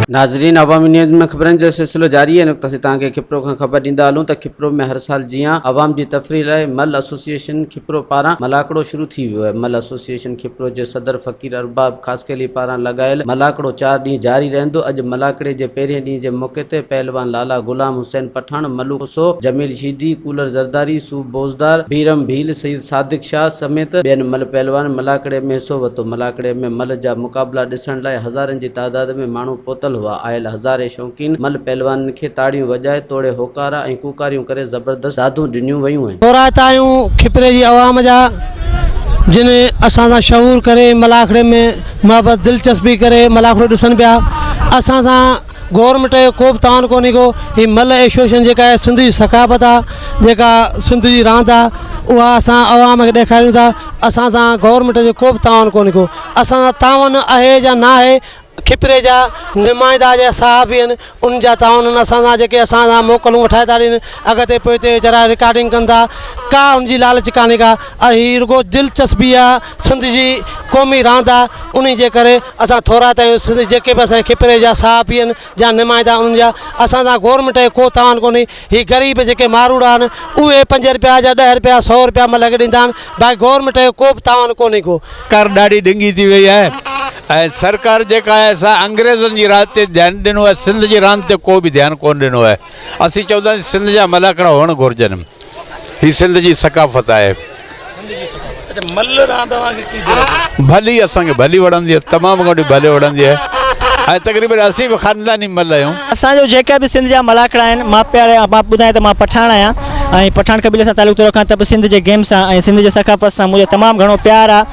नाज़रीन, अवामी न्यूज़ में ख़बरनि जो सिलसिलो जारी है। नुक़्ता से तव्हांखे खिप्रो खां ख़बर ॾींदा हलूं त खिप्रो में हर साल जीअं अवाम जी तफ़रीह लाइ मल एसोसिएशन खिप्रो पारां मलाकड़ो शुरू थी वियो आहे। मल एसोसिएशन खिप्रो जे सदर फ़कीर अरबाब ख़ासकेली पारां लॻायल मलाकड़ो 4 ॾींहं जारी रहंदो। अॼु मलाकड़े जे पहिरें ॾींहं जे मौक़े ते पहलवान लाला गुलाम हुसैन पठान, मलू कोसो, जमील शीदी, कूलर ज़रदारी, सूब बोज़दार, बीरम भील, सईद सादिक शाह समेत ॿियनि मल पहलवान मलाकड़े में हिसो वरितो। मलाकड़े में मल जा मुक़ाबला ॾिसण लाइ हज़ारनि जी तादाद में माण्हू पहुतल हुआ। आयल हज़ारे शौक़ीन मल पहलवान खे ताड़ियूं वॼाए तोड़े होकारा ऐं कूकारियूं करे ज़बरदस्त दादूं ॾिनियूं वयूं आहिनि। तौरात आहियूं खिपरे जी आवाम जा, जिन असां सां शऊर करे मलाखड़े में मोहबत दिलचस्पी करे मलाखड़ो ॾिसनि पिया। असां सां गवर्नमेंट जो को बि तान कोन्हे को। ही मल एसोसिएशन जेका आहे सिंध जी सकाफ़त आहे, जेका सिंध जी रांदि आहे, उहा असां आवाम खे ॾेखारियूं था। असां सां गवर्नमेंट जो को बि तान कोन्हे को। असां सां तावन आहे या न आहे, खिपरे जा नुमाइंदा जा साहबी आहिनि, उन जा तावन असां सां जेके असां सां मोकलूं वठाए था ॾियनि। अॻिते पोइ हिते वीचारा रिकॉर्डिंग कंदा, का उनजी लालच कान्हे का। हीअ रुगो दिलचस्पी आहे, सिंध जी क़ौमी रांदि आहे। उन जे करे असां थोरा त सिंध जेके बि असांजे खिपरे जा साहबी आहिनि या नुमाइंदा उन्हनि जा, असां सां गवर्नमेंट जो को तान कोन्हे। हीअ ग़रीब जेके मारूड़ा आहिनि उहे 5 रुपया जा 10 रुपया 100 रुपया मल खे ॾींदा आहिनि। बाक़ी गवर्नमेंट जो को बि तान कोन्हे को। सरकार ॾाढी ढिंगी थी वई आहे ऐं सरकार जेका आहे असां अंग्रेज़नि जी रांदि ते ध्यानु ॾिनो आहे, सिंध जी रांदि ते को बि ध्यानु कोन ॾिनो आहे। असीं चवंदासीं सिंध जा मलाकड़ा हुअणु घुरिजनि। हीअ सिंध जी सकाफ़त आहे। भली असांखे भली वणंदी आहे, तमामु घणी भले वणंदी आहे ऐं तक़रीबन असीं बि ख़ानदानी मल आहियूं। असांजो जेके बि सिंध जा मलाकड़ा आहिनि, मां प्यारे मां ॿुधायां त मां पठाण आहियां ऐं पठान क़बीले सां तालुक़ु रखां त बि सिंध जे गेम सां ऐं सिंध जे सकाफ़त सां मुंहिंजो तमामु घणो प्यारु आहे।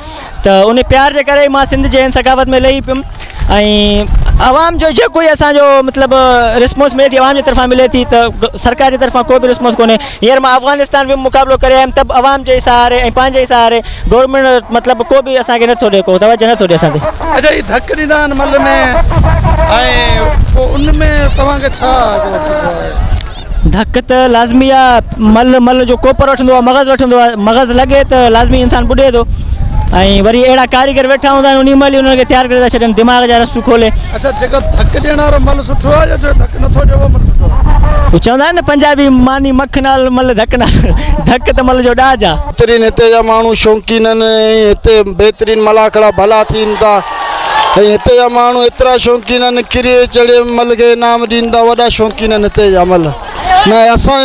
त उन प्यार जे करे मां सिंध जे सकाफ़त में लही पियुमि ऐं आवाम जो जेको ई असांजो मतिलबु रिस्पॉन्स मिले थी, आवाम जी तरफ़ां मिले थी, त सरकार जी तरफ़ां कोई बि रिस्पॉन्स कोन्हे। हींअर मां अफ़गानिस्तान बि मुक़ाबिलो करे आयुमि, त आवाम जे सहारे ऐं पंहिंजे ई सहारे गवर्नमेंट मतिलबु को बि असांखे नथो ॾिए, को तवजो नथो ॾिए असांखे। अच्छा, ही धक ॾींदा आहिनि मल में ऐं पोइ उन में तव्हांखे छा धक त लाज़मी आहे। मल जो कोपर वठंदो आहे, मग़ज़ वठंदो आहे, मग़ज़ लॻे त लाज़मी इंसानु ॿुॾे थो ऐं वरी अहिड़ा कारीगर वेठा हूंदा आहिनि, उन महिल ई उन्हनि खे तयारु करे था छॾनि, दिमाग़ जा रसूं खोले। अच्छा, जेका धक ॾियण वारो मल सुठो आहे या जो धक नथो ॾियो उहो मल सुठो आहे? हू चवंदा आहिनि न पंजाबी मानी मख नाल मल धक नाल, धक त मल जो ॾाज आहे। बहितरीन हिते जा माण्हू शौक़ीन आहिनि ऐं हिते बहितरीन मलाखड़ा भला थियनि था ऐं हिते जा माण्हू एतिरा शौक़ीन आहिनि, किरे चढ़े मल खे इनाम ॾींदा, वॾा शौक़ीन आहिनि हिते जा मल। न असां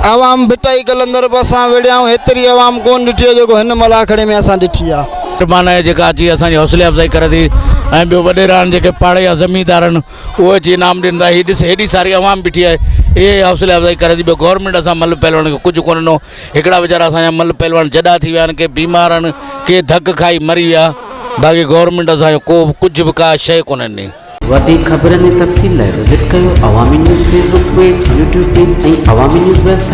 आवाम बिटाई कलंदर बि असां वेड़िया आहियूं, हेतिरी आवाम कोन ॾिठी आहे जेको हिन मलाखड़े में असां ॾिठी आहे। माना जेका अची असांजी हौसले अफ़ज़ाई करे थी ऐं ॿियो वॾेरान जेके पाड़े जा ज़मींदार आहिनि उहे अची इनाम ॾींदा। हीअ ॾिस हेॾी सारी आवाम बीठी आहे, इहे हौसले अफ़ज़ाई करे थी। ॿियो गवर्नमेंट असां मल पहलवान खे कुझु कोन ॾिनो। हिकिड़ा वीचारा असांजा मल पहलवान जॾा थी विया आहिनि, के बीमार आहिनि, के धक खाई मरी विया। बाक़ी गवर्नमेंट असांजो को कुझु बि का शइ कोन ॾिनी। वधीक ख़बरनि ऐं तफ़सील लाइ विज़िट कयो अवामी news Facebook page, YouTube page ऐं अवामी न्यूज़ वेबसाइट।